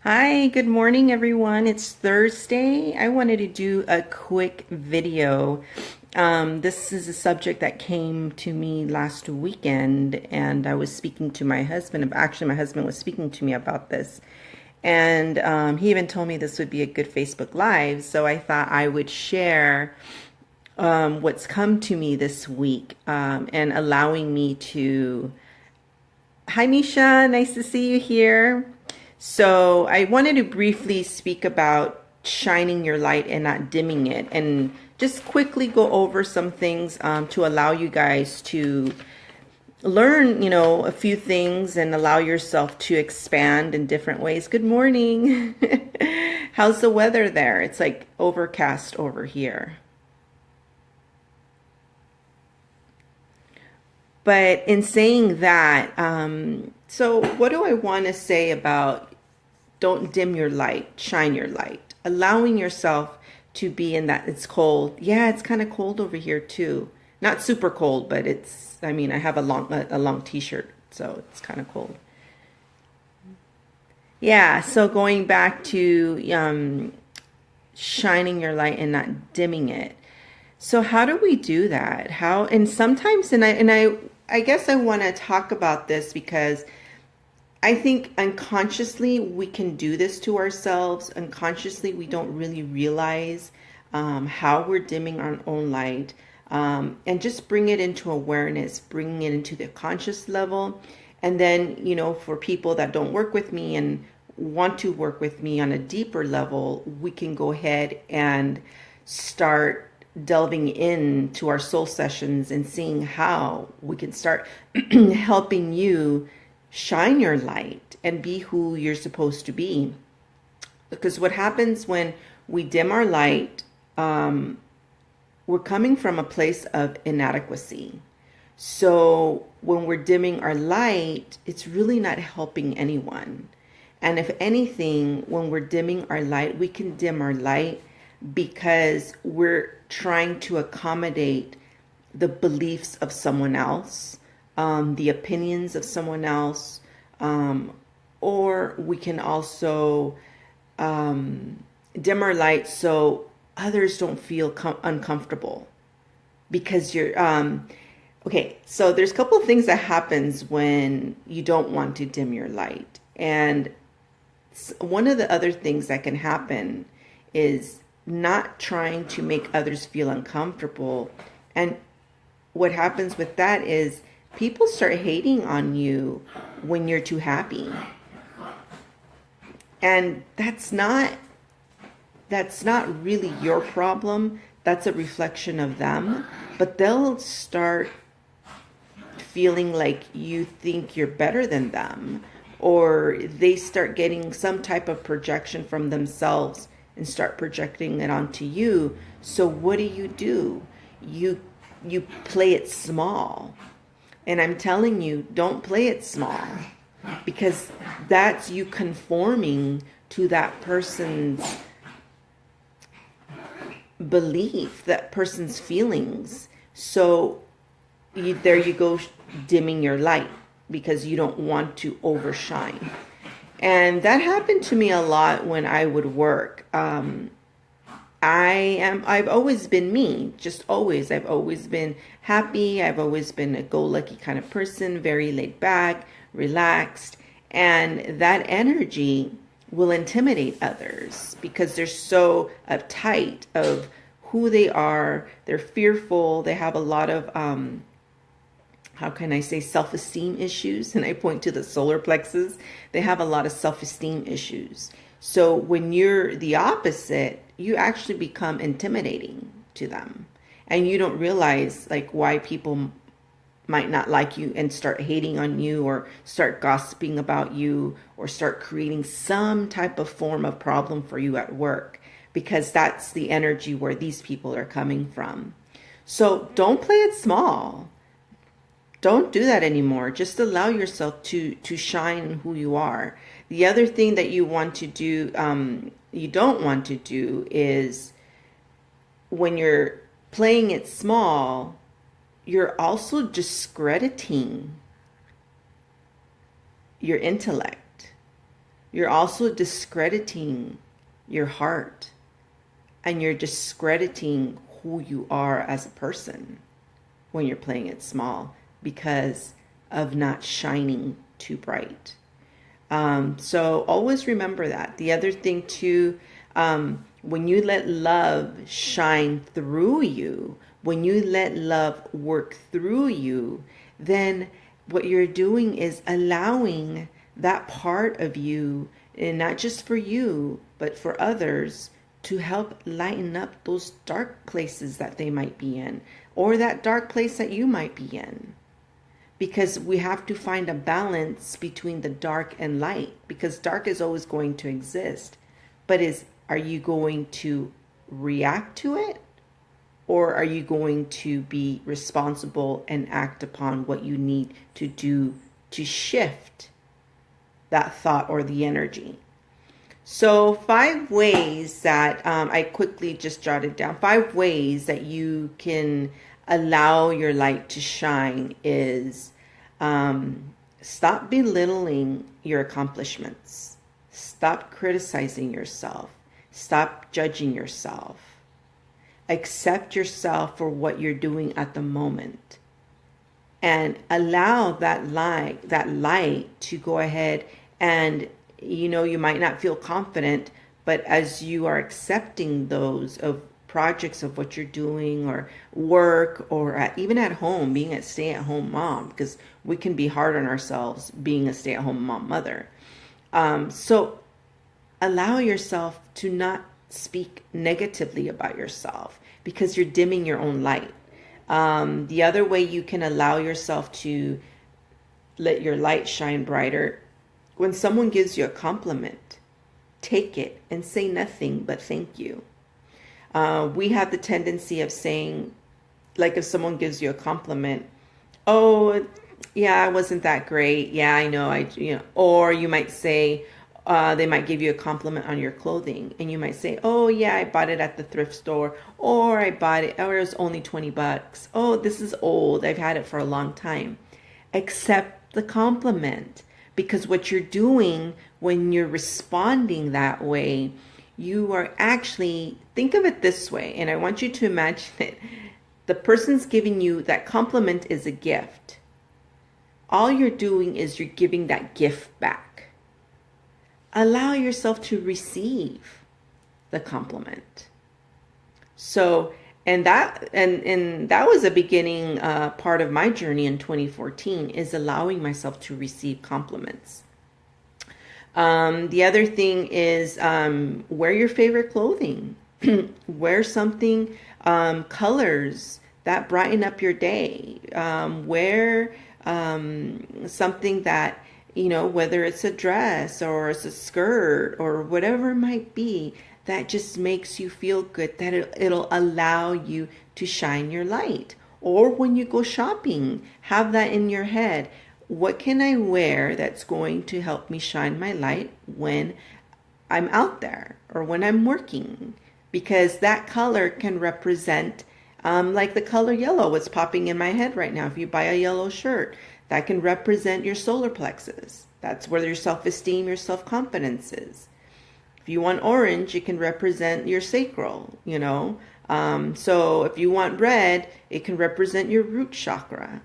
Hi, good morning, everyone. It's Thursday. I wanted to do a quick video. This is a subject that came to me last weekend, and I was speaking to my husband. Actually, my husband was speaking to me about this, and he even told me this would be a good Facebook Live. So I thought I would share what's come to me this week and allowing me to. Hi, Misha. Nice to see you here. So, I wanted to briefly speak about shining your light and not dimming it, and just quickly go over some things to allow you guys to learn, a few things and allow yourself to expand in different ways. Good morning. How's the weather there? It's like overcast over here. But in saying that, so what do I want to say about don't dim your light, shine your light, allowing yourself to be in that. It's cold. Yeah, it's kind of cold over here too. Not super cold, but I mean, I have a long t-shirt, so it's kind of cold. Yeah, so going back to shining your light and not dimming it. So how do we do that? How and sometimes and I guess I want to talk about this because I think unconsciously we can do this to ourselves. Unconsciously, we don't really realize how we're dimming our own light, and just bring it into awareness, bringing it into the conscious level. And then, for people that don't work with me and want to work with me on a deeper level, we can go ahead and start delving into our soul sessions and seeing how we can start helping you shine your light and be who you're supposed to be. Because what happens when we dim our light, we're coming from a place of inadequacy. So when we're dimming our light, it's really not helping anyone. And if anything, when we're dimming our light, we can dim our light because we're trying to accommodate the beliefs of someone else, the opinions of someone else, or we can also dim our light so others don't feel uncomfortable because you're okay. So there's a couple of things that happens when you don't want to dim your light, and one of the other things that can happen is not trying to make others feel uncomfortable. And what happens with that is people start hating on you when you're too happy. And that's not really your problem. That's a reflection of them. But they'll start feeling like you think you're better than them, or they start getting some type of projection from themselves and start projecting it onto you. So what do? You play it small. And I'm telling you, don't play it small, because that's you conforming to that person's belief, that person's feelings. So there you go, dimming your light because you don't want to overshine. And that happened to me a lot when I would work. I've always been me, just always. I've always been happy. I've always been a go-lucky kind of person, very laid back, relaxed. And that energy will intimidate others because they're so uptight of who they are. They're fearful. They have a lot of, how can I say, self-esteem issues. And I point to the solar plexus. They have a lot of self-esteem issues. So when you're the opposite, you actually become intimidating to them. And you don't realize like why people might not like you and start hating on you or start gossiping about you or start creating some type of form of problem for you at work, because that's the energy where these people are coming from. So don't play it small. Don't do that anymore. Just allow yourself to shine who you are. The other thing that you want to do, you don't want to do, is when you're playing it small, you're also discrediting your intellect. You're also discrediting your heart, and you're discrediting who you are as a person when you're playing it small because of not shining too bright. So always remember that. The other thing too, when you let love shine through you, when you let love work through you, then what you're doing is allowing that part of you, and not just for you, but for others, to help lighten up those dark places that they might be in, or that dark place that you might be in. Because we have to find a balance between the dark and light, because dark is always going to exist. But are you going to react to it, or are you going to be responsible and act upon what you need to do to shift that thought or the energy? So 5 ways that I quickly just jotted down, 5 ways that you can allow your light to shine is stop belittling your accomplishments. Stop criticizing yourself. Stop judging yourself. Accept yourself for what you're doing at the moment. And allow that light to go ahead and, you might not feel confident, but as you are accepting those of projects of what you're doing or work, or even at home, being a stay-at-home mom, because we can be hard on ourselves being a stay-at-home mother. So allow yourself to not speak negatively about yourself, because you're dimming your own light. The other way you can allow yourself to let your light shine brighter, when someone gives you a compliment, take it and say nothing but thank you. We have the tendency of saying, like if someone gives you a compliment, oh, yeah, I wasn't that great. Yeah, I know. Or you might say, they might give you a compliment on your clothing, and you might say, oh yeah, I bought it at the thrift store, or it was only $20. Oh, this is old. I've had it for a long time. Accept the compliment, because what you're doing when you're responding that way, you are actually, think of it this way, and I want you to imagine it. The person's giving you that compliment is a gift. All you're doing is you're giving that gift back. Allow yourself to receive the compliment. So, and that was a beginning part of my journey in 2014, is allowing myself to receive compliments. The other thing is wear your favorite clothing. Wear something, colors that brighten up your day. Wear something that, whether it's a dress or it's a skirt or whatever it might be, that just makes you feel good, that it'll allow you to shine your light. Or when you go shopping, have that in your head. What can I wear that's going to help me shine my light when I'm out there or when I'm working? Because that color can represent, like the color yellow, what's popping in my head right now. If you buy a yellow shirt, that can represent your solar plexus. That's where your self-esteem, your self-confidence is. If you want orange, it can represent your sacral, So if you want red, it can represent your root chakra.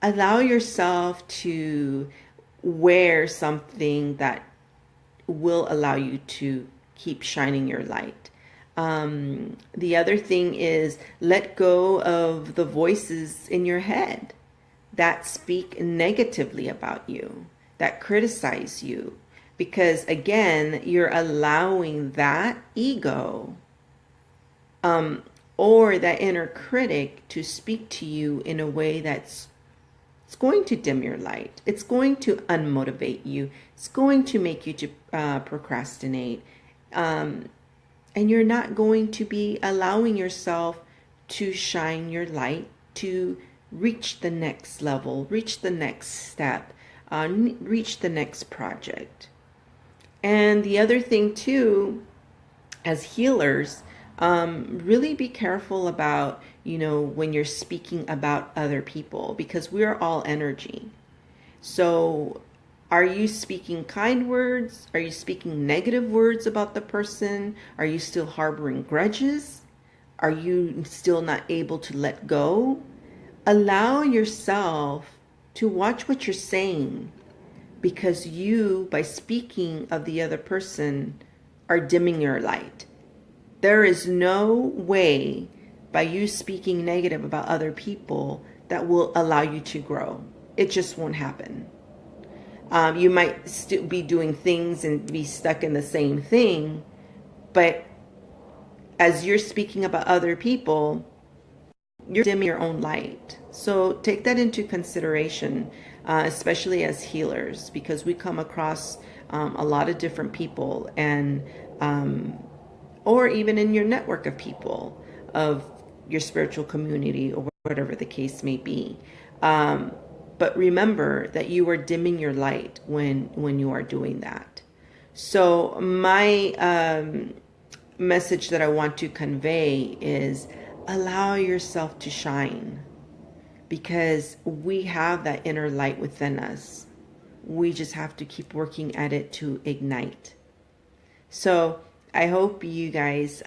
Allow yourself to wear something that will allow you to keep shining your light. The other thing is let go of the voices in your head that speak negatively about you, that criticize you. Because again, you're allowing that ego or that inner critic to speak to you in a way that's it's going to dim your light. It's going to unmotivate you. It's going to make you to procrastinate. And you're not going to be allowing yourself to shine your light, to reach the next level, reach the next step, reach the next project. And the other thing too, as healers, really be careful about, when you're speaking about other people, because we are all energy. So Are you speaking kind words? Are you speaking negative words about the person? Are you still harboring grudges? Are you still not able to let go? Allow yourself to watch what you're saying, because you, by speaking of the other person, are dimming your light. There is no way by you speaking negative about other people that will allow you to grow. It just won't happen. You might still be doing things and be stuck in the same thing, but as you're speaking about other people, you're dimming your own light. So take that into consideration, especially as healers, because we come across a lot of different people, and or even in your network of people, of your spiritual community, or whatever the case may be. But remember that you are dimming your light when you are doing that. So my message that I want to convey is, allow yourself to shine, because we have that inner light within us. We just have to keep working at it to ignite. So I hope you guys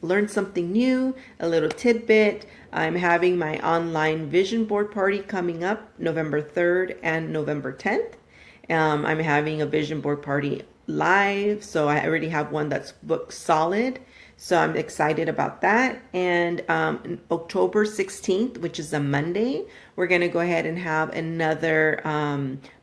learned something new, a little tidbit. I'm having my online vision board party coming up November 3rd and November 10th. I'm having a vision board party live, so I already have one that's booked solid. So I'm excited about that. And October 16th, which is a Monday, we're going to go ahead and have another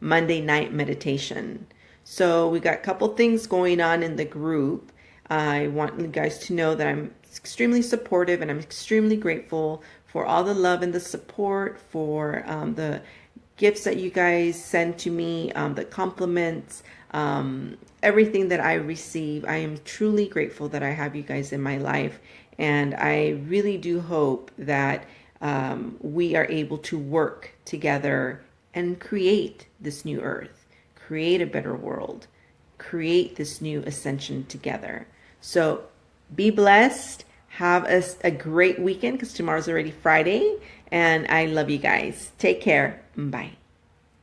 Monday night meditation. So we got a couple things going on in the group. I want you guys to know that I'm extremely supportive, and I'm extremely grateful for all the love and the support, for the gifts that you guys send to me, the compliments, everything that I receive. I am truly grateful that I have you guys in my life, and I really do hope that we are able to work together and create this new earth, create a better world, create this new ascension together. So be blessed. Have a great weekend, because tomorrow's already Friday, and I love you guys. Take care. Bye.